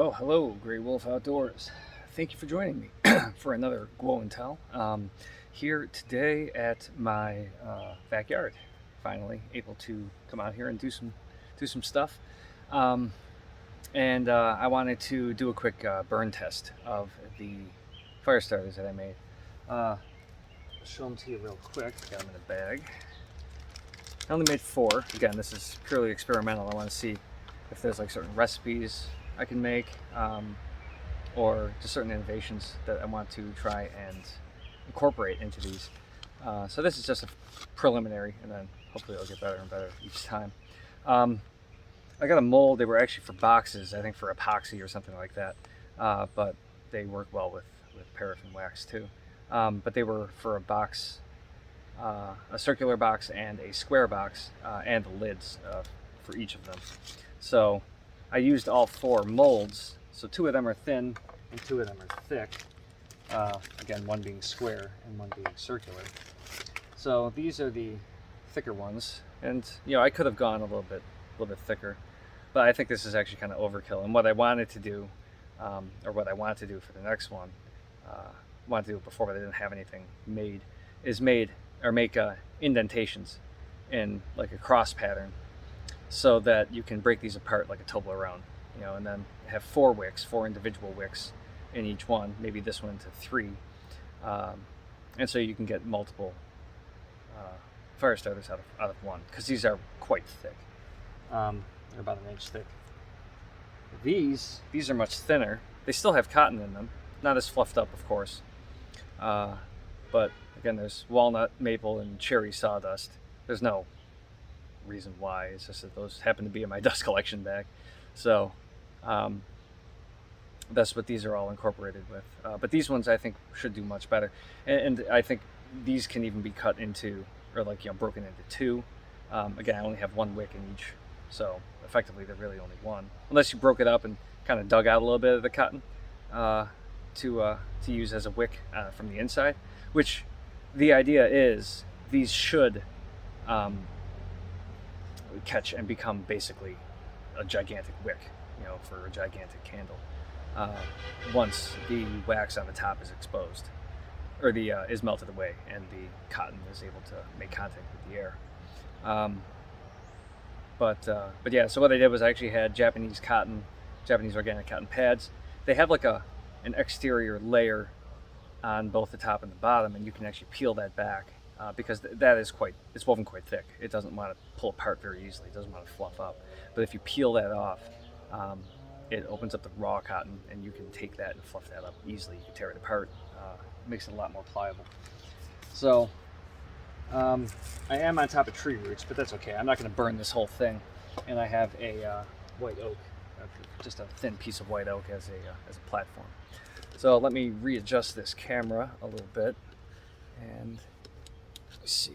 Well, hello, Grey Wolf Outdoors. Thank you for joining me for another Glow and Tell. Here today at my backyard. Finally able to come out here and do some stuff. Um, and I wanted to do a quick burn test of the fire starters that I made. I'll show them to you real quick. Got them in a bag. I only made 4. Again, this is purely experimental. I want to see if there's like certain recipes I can make, or just certain innovations that I want to try and incorporate into these. So this is just a preliminary, and then hopefully it'll get better and better each time. I got a mold. They were actually for boxes, I think for epoxy or something like that, but they work well with paraffin wax too. But they were for a box, a circular box and a square box, and the lids for each of them. So I used all 4 molds. So 2 of them are thin and 2 of them are thick. Again, one being square and one being circular. So these are the thicker ones, and I could have gone a little bit thicker, but I think this is actually kind of overkill. And what I wanted to do, or what I want to do for the next one, wanted to do it before, but I didn't have anything made, is make indentations in like a cross pattern, so that you can break these apart like a Toblerone, and then have 4 individual wicks in each one, maybe this one to 3, and so you can get multiple fire starters out of one, because these are quite thick. They're about 1 inch thick. These are much thinner. They still have cotton in them, not as fluffed up, of course, but again, there's walnut, maple, and cherry sawdust. There's no reason why. It's just that those happen to be in my dust collection bag, so that's what these are all incorporated with. But these ones I think should do much better, and I think these can even be cut into, or broken into 2. Again, I only have 1 wick in each, so effectively they're really only 1, unless you broke it up and kind of dug out a little bit of the cotton to use as a wick from the inside. Which the idea is these should catch and become basically a gigantic wick, for a gigantic candle, once the wax on the top is exposed, or is melted away, and the cotton is able to make contact with the air. But yeah, so what I did was I actually had Japanese organic cotton pads. They have like an exterior layer on both the top and the bottom, and you can actually peel that back, because it's woven quite thick. It doesn't want to pull apart very easily. It doesn't want to fluff up. But if you peel that off, it opens up the raw cotton, and you can take that and fluff that up easily. You can tear it apart. Makes it a lot more pliable. So I am on top of tree roots, but that's okay. I'm not going to burn this whole thing. And I have a white oak, just a thin piece of white oak as a platform. So let me readjust this camera a little bit, and let's see.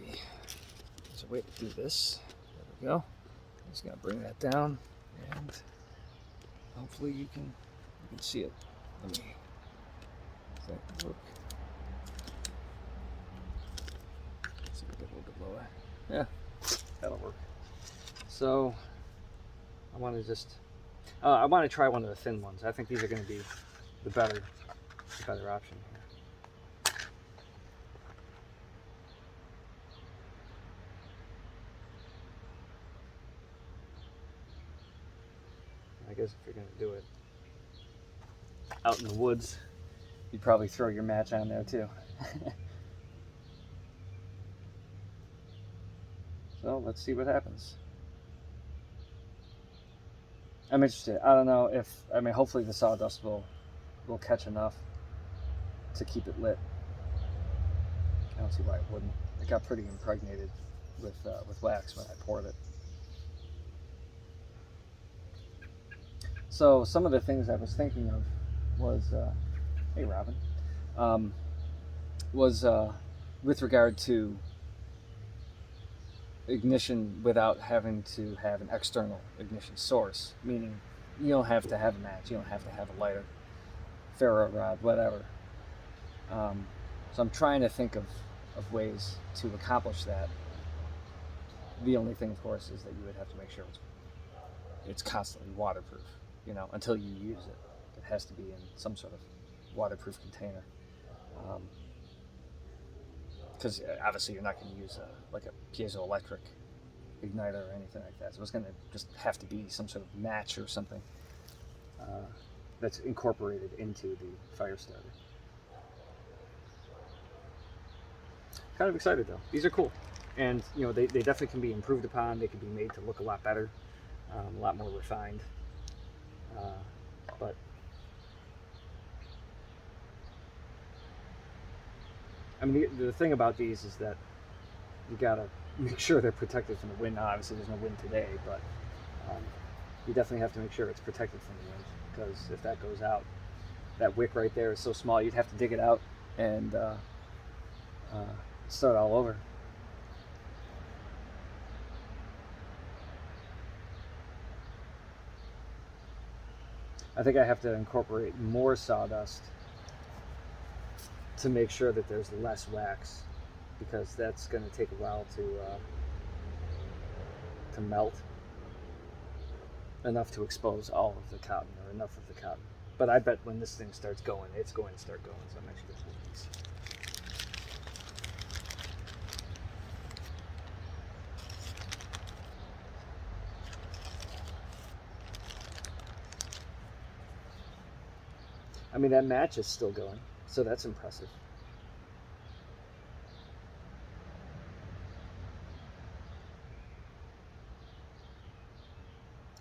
There's a way to do this. There we go. I'm just gonna bring that down, and hopefully you can see it. Let me. Does that work? Let's see if we get a little bit lower. Yeah, that'll work. So I want to try one of the thin ones. I think these are going to be the better option here. I guess if you're going to do it out in the woods, you'd probably throw your match on there too. So let's see what happens. I'm interested. I don't know hopefully the sawdust will catch enough to keep it lit. I don't see why it wouldn't. It got pretty impregnated with wax when I poured it. So some of the things I was thinking of was, hey Robin, was with regard to ignition without having to have an external ignition source, meaning you don't have to have a match, you don't have to have a lighter, ferro rod, whatever. So I'm trying to think of ways to accomplish that. The only thing, of course, is that you would have to make sure it's constantly waterproof, until you use it. has to be in some sort of waterproof container. Because obviously you're not going to use like a piezoelectric igniter or anything like that. So it's going to just have to be some sort of match or something that's incorporated into the fire starter. Kind of excited though. These are cool, and you know they definitely can be improved upon. They can be made to look a lot better, a lot more refined. But I mean, the thing about these is that you gotta make sure they're protected from the wind. Now, obviously, there's no wind today, but you definitely have to make sure it's protected from the wind, because if that goes out, that wick right there is so small, you'd have to dig it out and start all over. I think I have to incorporate more sawdust to make sure that there's less wax, because that's going to take a while to melt enough to expose all of the cotton, or enough of the cotton. But I bet when this thing starts going, it's going to start going. So I'm actually going to do these. I mean, that match is still going, so that's impressive.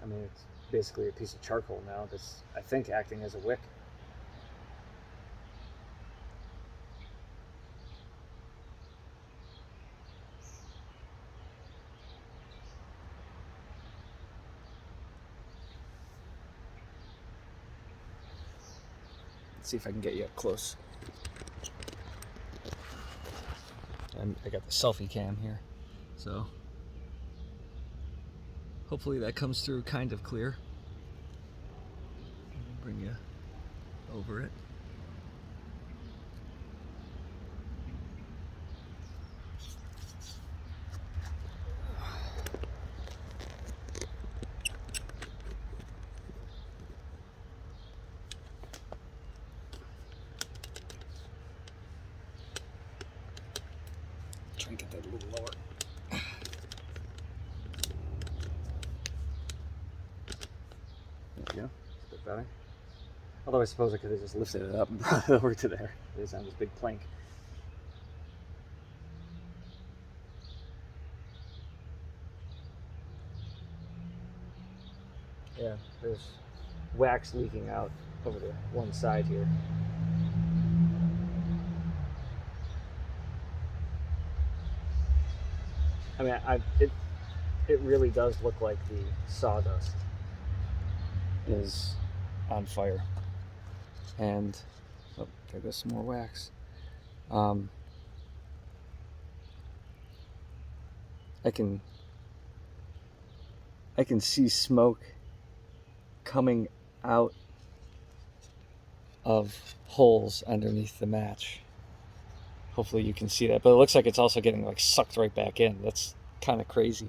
I mean, it's basically a piece of charcoal now that's, I think, acting as a wick. Let's see if I can get you up close. I got the selfie cam here, so hopefully that comes through kind of clear. Bring you over it. Try and get that a little lower. There we go. It's a bit better. Although I suppose I could have just lifted it up and brought it over to there. It is on this big plank. Yeah, there's wax leaking out over the one side here. I mean, it really does look like the sawdust is on fire. And oh, there goes some more wax. I can see smoke coming out of holes underneath the match. Hopefully you can see that, but it looks like it's also getting like sucked right back in. That's kind of crazy.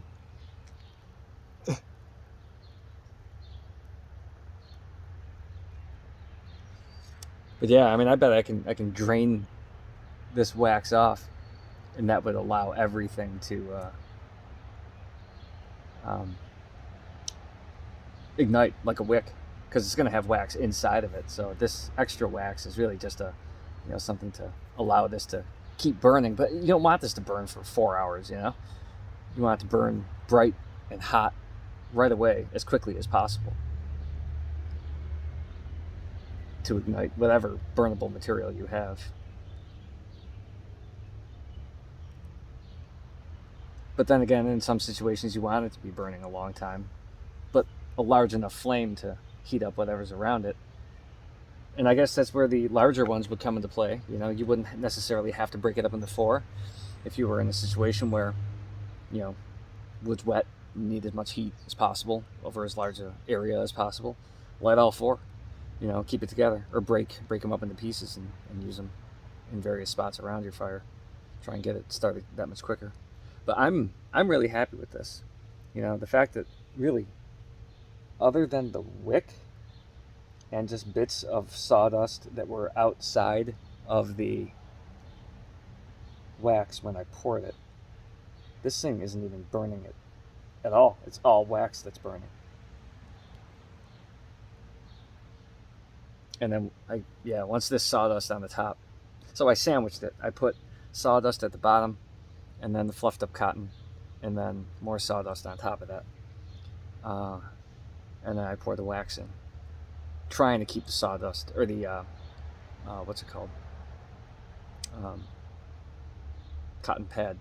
But yeah, I mean, I bet I can drain this wax off, and that would allow everything to ignite like a wick, because it's going to have wax inside of it. So this extra wax is really just something to allow this to keep burning. But you don't want this to burn for 4 hours. You want it to burn bright and hot right away, as quickly as possible, to ignite whatever burnable material you have. But then again, in some situations you want it to be burning a long time, but a large enough flame to heat up whatever's around it. And I guess that's where the larger ones would come into play. You wouldn't necessarily have to break it up into 4 if you were in a situation where, wood's wet, need as much heat as possible over as large an area as possible. Light all 4, keep it together, or break them up into pieces and use them in various spots around your fire. Try and get it started that much quicker. But I'm really happy with this. The fact that really, other than the wick, and just bits of sawdust that were outside of the wax when I poured it. This thing isn't even burning it at all. It's all wax that's burning. And then once this sawdust on the top. So I sandwiched it. I put sawdust at the bottom, and then the fluffed up cotton, and then more sawdust on top of that. And then I pour the wax in, trying to keep the sawdust, or the, what's it called? Cotton pad,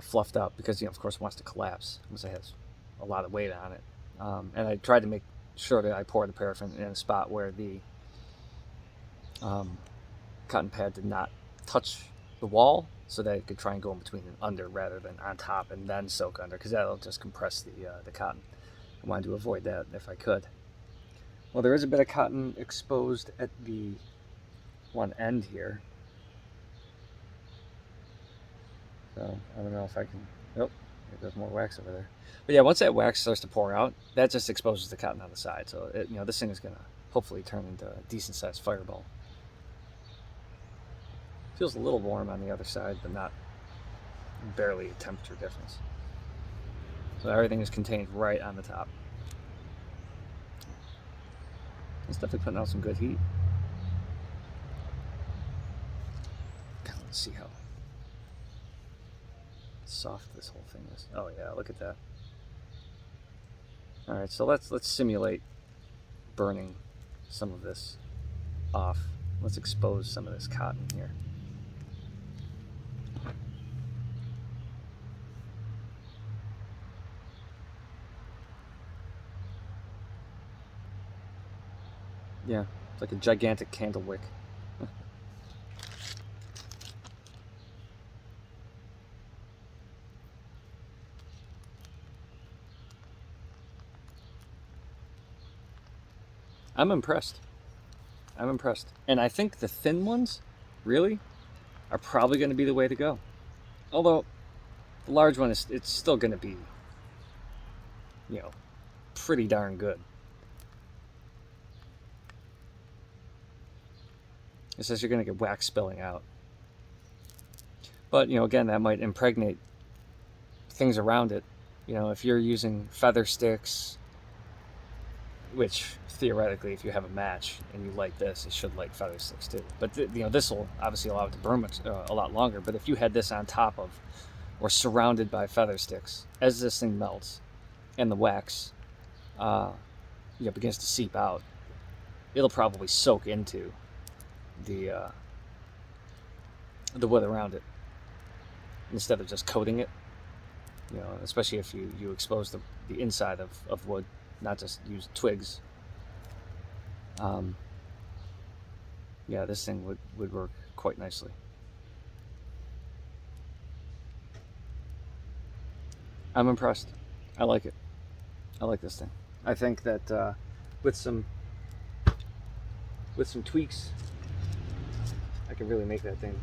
fluffed up, because, of course, it wants to collapse, because it has a lot of weight on it. And I tried to make sure that I pour the paraffin in a spot where the cotton pad did not touch the wall, so that it could try and go in between and under rather than on top and then soak under, because that'll just compress the cotton. I wanted to avoid that if I could. Well, there is a bit of cotton exposed at the one end here. So I don't know if I can. Nope, there's more wax over there. But yeah, once that wax starts to pour out, that just exposes the cotton on the side. So this thing is gonna hopefully turn into a decent sized fireball. Feels a little warm on the other side, but not barely a temperature difference. So everything is contained right on the top. It's definitely putting out some good heat. Let's see how soft this whole thing is. Oh yeah, look at that. All right, so let's simulate burning some of this off. Let's expose some of this cotton here. Yeah, it's like a gigantic candle wick. I'm impressed. I'm impressed. And I think the thin ones, really, are probably going to be the way to go. Although, the large one, it's still going to be, pretty darn good. It says you're going to get wax spilling out. But, again, that might impregnate things around it. If you're using feather sticks, which theoretically, if you have a match and you light this, it should light feather sticks too. But this will obviously allow it to burn a lot longer. But if you had this on top of or surrounded by feather sticks, as this thing melts and the wax begins to seep out, it'll probably soak into the wood around it instead of just coating it. Especially if you expose the inside of wood, not just use twigs. This thing would work quite nicely. I'm impressed. I like it. I like this thing. I think that with some tweaks, I can really make that thing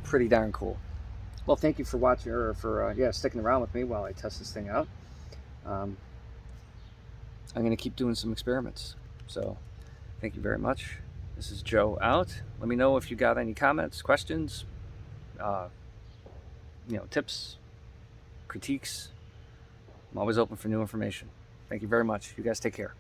pretty darn cool. Well, thank you for watching, or for sticking around with me while I test this thing out. I'm going to keep doing some experiments. So, thank you very much. This is Joe out. Let me know if you got any comments, questions, tips, critiques. I'm always open for new information. Thank you very much. You guys take care.